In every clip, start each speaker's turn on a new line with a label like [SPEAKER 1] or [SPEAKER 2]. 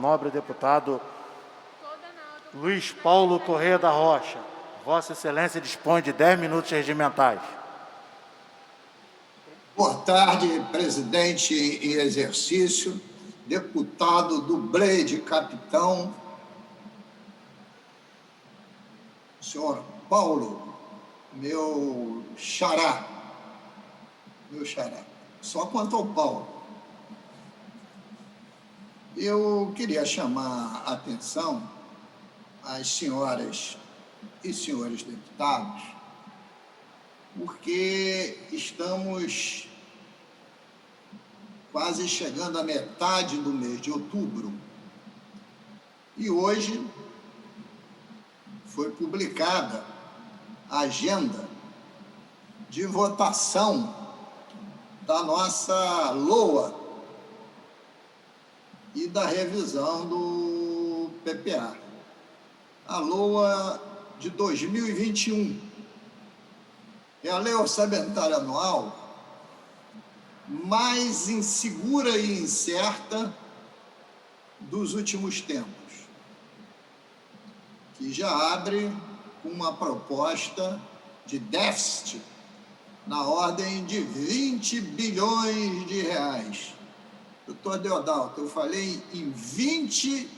[SPEAKER 1] nobre deputado Luiz Paulo Corrêa da Rocha. Vossa Excelência dispõe de 10 minutos regimentais.
[SPEAKER 2] Boa tarde, presidente em exercício, deputado dublê de capitão, senhor Paulo, meu xará, só quanto ao Paulo. Eu queria chamar a atenção às senhoras e senhores deputados, porque estamos quase chegando à metade do mês de outubro e hoje foi publicada a agenda de votação da nossa LOA e da revisão do PPA. A LOA de 2021 é a Lei Orçamentária Anual mais insegura e incerta dos últimos tempos, que já abre uma proposta de déficit na ordem de 20 bilhões de reais. Doutor Deodalto, eu falei em 20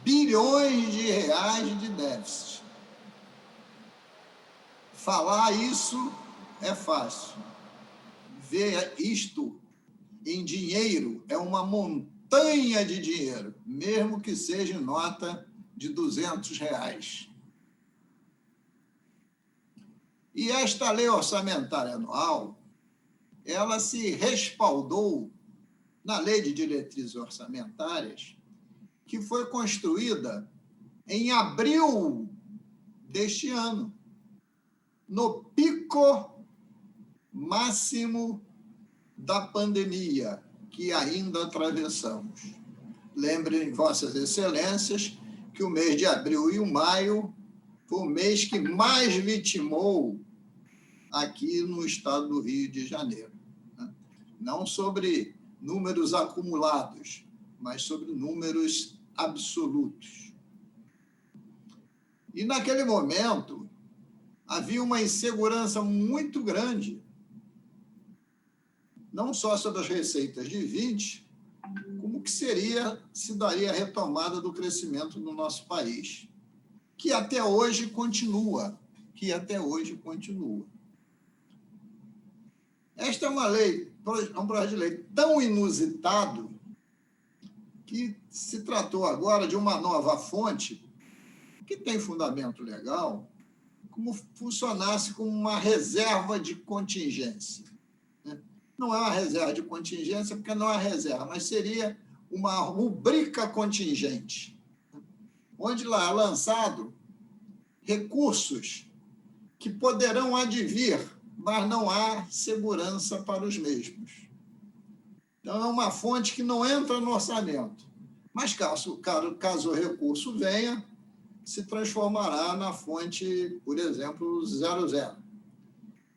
[SPEAKER 2] bilhões de reais de déficit. Falar isso é fácil. Ver isto em dinheiro é uma montanha de dinheiro, mesmo que seja em nota de R$200. E esta lei orçamentária anual, ela se respaldou na Lei de Diretrizes Orçamentárias, que foi construída em abril deste ano, no pico máximo da pandemia que ainda atravessamos. Lembrem, Vossas Excelências, que o mês de abril e o maio foi o mês que mais vitimou aqui no estado do Rio de Janeiro. Não sobre números acumulados, mas sobre números absolutos. E, naquele momento, havia uma insegurança muito grande, não só sobre as receitas de 20, como que se daria a retomada do crescimento no nosso país, que até hoje continua. Esta é uma lei, um projeto de lei tão inusitado que se tratou agora de uma nova fonte que tem fundamento legal, como funcionasse como uma reserva de contingência. Não é uma reserva de contingência, porque não é reserva, mas seria uma rubrica contingente, onde lá é lançado recursos que poderão advir, mas não há segurança para os mesmos. Então, é uma fonte que não entra no orçamento, mas caso o recurso venha, se transformará na fonte, por exemplo, 00,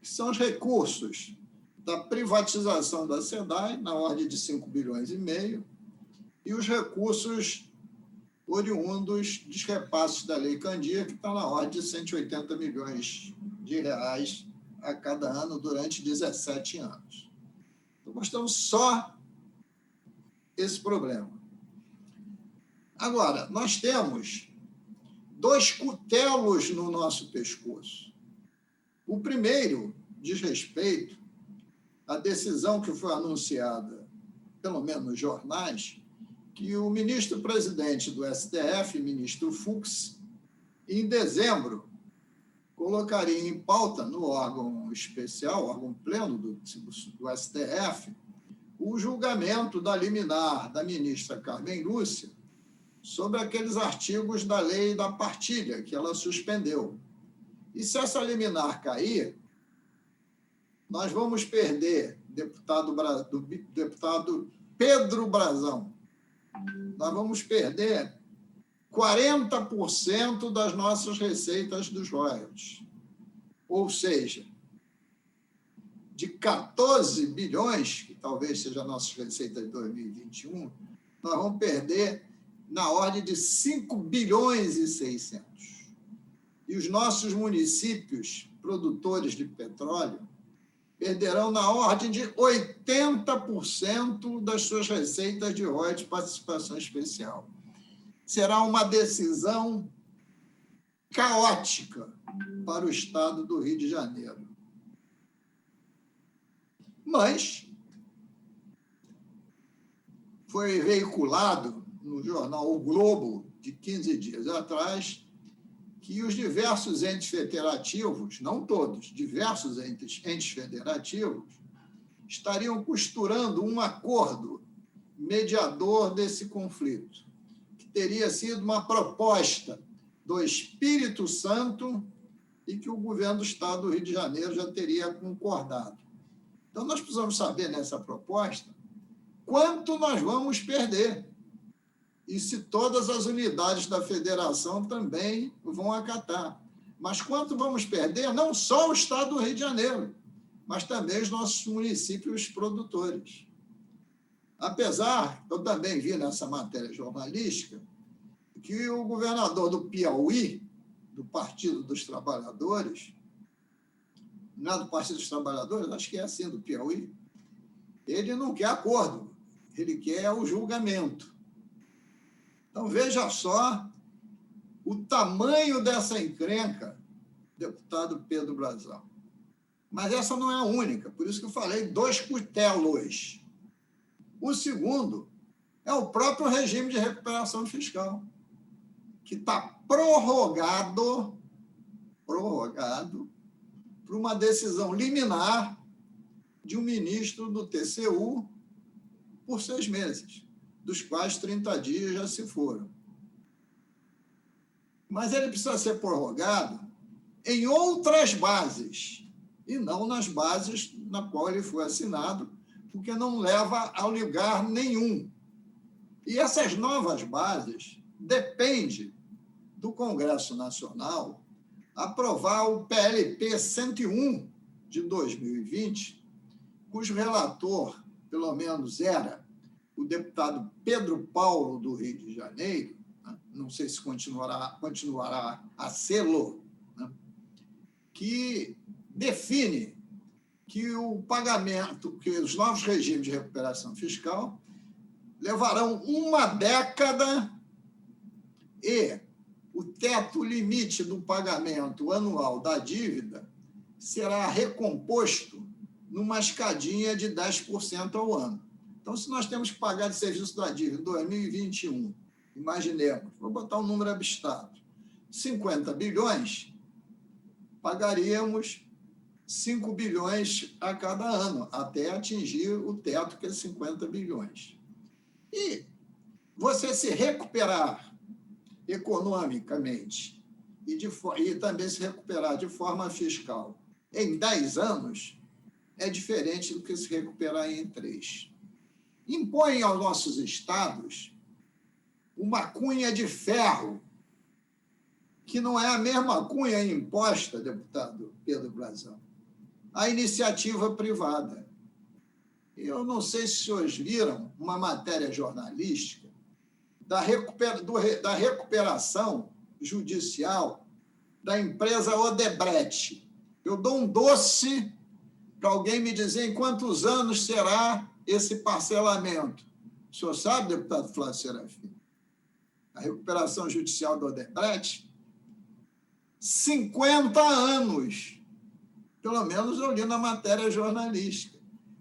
[SPEAKER 2] que são os recursos da privatização da SEDAI, na ordem de 5,5 bilhões, e os recursos oriundos dos repasses da Lei Candir, que está na ordem de 180 milhões de reais a cada ano durante 17 anos. Então, nós temos só esse problema. Agora, nós temos 2 cutelos no nosso pescoço. O primeiro diz respeito à decisão que foi anunciada, pelo menos nos jornais, que o ministro-presidente do STF, ministro Fux, em dezembro, colocaria em pauta no órgão especial, órgão pleno do STF, o julgamento da liminar da ministra Carmen Lúcia sobre aqueles artigos da lei da partilha que ela suspendeu. E se essa liminar cair, nós vamos perder deputado Pedro Brazão. Nós vamos perder 40% das nossas receitas dos royalties. Ou seja, de 14 bilhões, que talvez seja a nossa receita de 2021, nós vamos perder na ordem de 5 bilhões e 600. E os nossos municípios produtores de petróleo perderão na ordem de 80% das suas receitas de royalties de participação especial. Será uma decisão caótica para o estado do Rio de Janeiro. Mas foi veiculado no jornal O Globo, de 15 dias atrás, que os diversos entes federativos, não todos, diversos entes federativos, estariam costurando um acordo mediador desse conflito, que teria sido uma proposta do Espírito Santo e que o governo do Estado do Rio de Janeiro já teria concordado. Então, nós precisamos saber, nessa proposta, quanto nós vamos perder e se todas as unidades da federação também vão acatar. Mas quanto vamos perder, não só o Estado do Rio de Janeiro, mas também os nossos municípios produtores. Apesar, eu também vi nessa matéria jornalística, que o governador do Piauí, do Partido dos Trabalhadores, não é do Partido dos Trabalhadores, acho que é assim, do Piauí, ele não quer acordo, ele quer o julgamento. Então, veja só o tamanho dessa encrenca, deputado Pedro Brazão. Mas essa não é a única, por isso que eu falei 2 cutelos. O segundo é o próprio regime de recuperação fiscal, que está prorrogado por uma decisão liminar de um ministro do TCU por 6 meses, dos quais 30 dias já se foram. Mas ele precisa ser prorrogado em outras bases, e não nas bases na qual ele foi assinado, porque não leva a lugar nenhum. E essas novas bases dependem do Congresso Nacional aprovar o PLP 101 de 2020, cujo relator, pelo menos era o deputado Pedro Paulo, do Rio de Janeiro, não sei se continuará a sê-lo, que define que o pagamento, que os novos regimes de recuperação fiscal levarão 1 década e o teto limite do pagamento anual da dívida será recomposto numa escadinha de 10% ao ano. Então, se nós temos que pagar de serviço da dívida em 2021, imaginemos, vou botar um número abstrato, 50 bilhões, pagaríamos 5 bilhões a cada ano, até atingir o teto, que é 50 bilhões. E você se recuperar economicamente e também se recuperar de forma fiscal em 10 anos é diferente do que se recuperar em 3. Impõe aos nossos estados uma cunha de ferro, que não é a mesma cunha imposta, deputado Pedro Brazão, à iniciativa privada. Eu não sei se os senhores viram uma matéria jornalística da recuperação judicial da empresa Odebrecht. Eu dou um doce para alguém me dizer em quantos anos será esse parcelamento. O senhor sabe, deputado Flávio Serafim? A recuperação judicial da Odebrecht? 50 anos. Pelo menos eu li na matéria jornalística.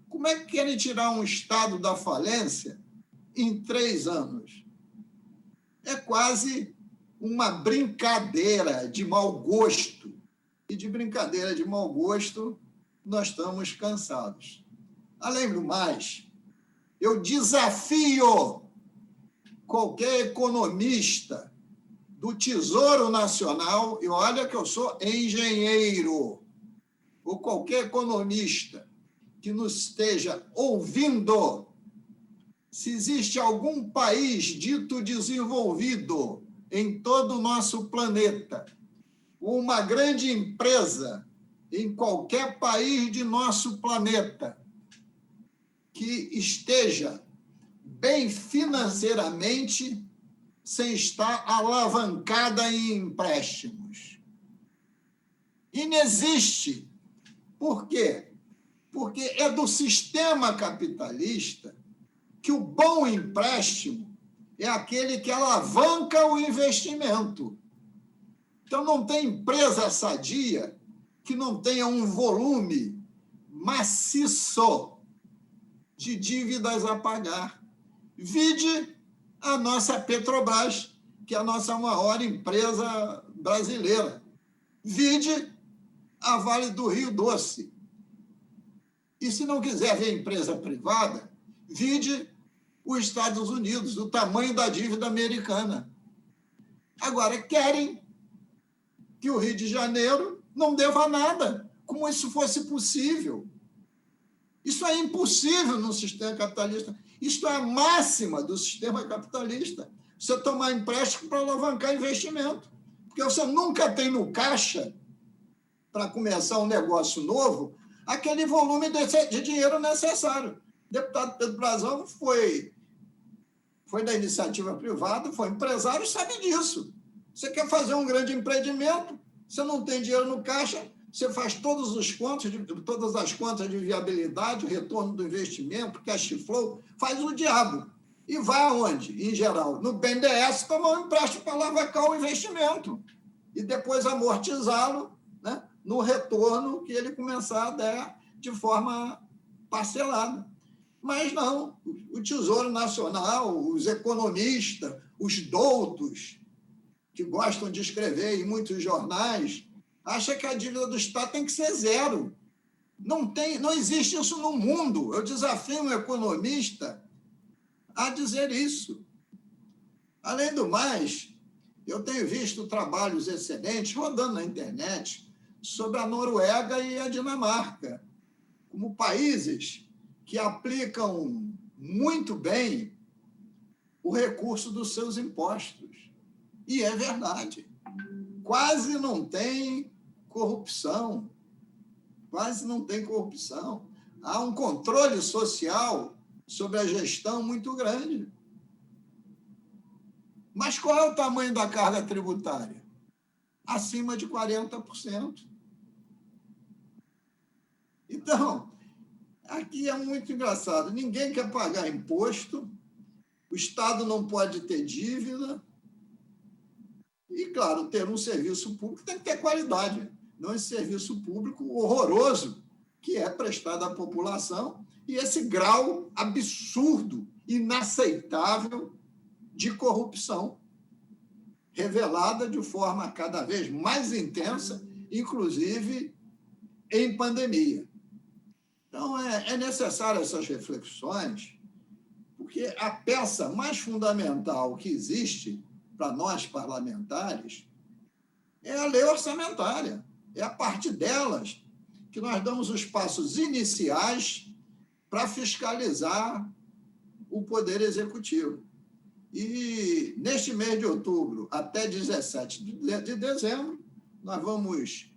[SPEAKER 2] Como é que querem tirar um Estado da falência em 3 anos? É quase uma brincadeira de mau gosto. E de brincadeira de mau gosto, nós estamos cansados. Além do mais, eu desafio qualquer economista do Tesouro Nacional, e olha que eu sou engenheiro, ou qualquer economista que nos esteja ouvindo, se existe algum país dito desenvolvido em todo o nosso planeta, ou uma grande empresa em qualquer país de nosso planeta que esteja bem financeiramente sem estar alavancada em empréstimos. Inexiste. Por quê? Porque é do sistema capitalista que o bom empréstimo é aquele que alavanca o investimento. Então, não tem empresa sadia que não tenha um volume maciço de dívidas a pagar. Vide a nossa Petrobras, que é a nossa maior empresa brasileira. Vide a Vale do Rio Doce. E se não quiser ver empresa privada, vide os Estados Unidos, o tamanho da dívida americana. Agora, querem que o Rio de Janeiro não deva nada, como isso fosse possível. Isso é impossível no sistema capitalista. Isto é a máxima do sistema capitalista. Você tomar empréstimo para alavancar investimento. Porque você nunca tem no caixa, para começar um negócio novo, aquele volume de dinheiro necessário. O deputado Pedro Brazão foi da iniciativa privada, foi empresário, sabe disso. Você quer fazer um grande empreendimento, você não tem dinheiro no caixa, você faz todas as contas de viabilidade, retorno do investimento, cash flow, faz o diabo. E vai aonde, em geral? No BNDES, tomar um empréstimo para alavancar o investimento e depois amortizá-lo, né, no retorno que ele começar a dar de forma parcelada. Mas não, o Tesouro Nacional, os economistas, os doutos, que gostam de escrever em muitos jornais, acham que a dívida do Estado tem que ser zero. Não existe isso no mundo. Eu desafio um economista a dizer isso. Além do mais, eu tenho visto trabalhos excelentes rodando na internet sobre a Noruega e a Dinamarca, como países que aplicam muito bem o recurso dos seus impostos. E é verdade. Quase não tem corrupção. Quase não tem corrupção. Há um controle social sobre a gestão muito grande. Mas qual é o tamanho da carga tributária? Acima de 40%. Então, aqui é muito engraçado. Ninguém quer pagar imposto, o Estado não pode ter dívida. E, claro, ter um serviço público tem que ter qualidade, não esse serviço público horroroso que é prestado à população e esse grau absurdo, inaceitável de corrupção, revelada de forma cada vez mais intensa, inclusive em pandemia. Então, é necessário essas reflexões, porque a peça mais fundamental que existe para nós parlamentares é a lei orçamentária. É a partir delas que nós damos os passos iniciais para fiscalizar o Poder Executivo. E, neste mês de outubro, até 17 de dezembro, nós vamos,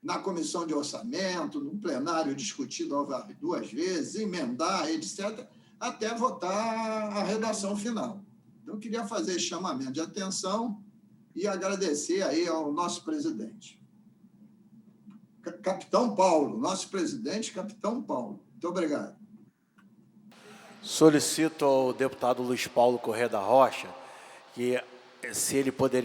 [SPEAKER 2] na Comissão de Orçamento, no plenário discutido 2 vezes, emendar, etc., até votar a redação final. Então, eu queria fazer esse chamamento de atenção e agradecer aí ao nosso presidente. Capitão Paulo, nosso presidente, Capitão Paulo. Muito obrigado.
[SPEAKER 1] Solicito ao deputado Luiz Paulo Corrêa da Rocha que, se ele poderia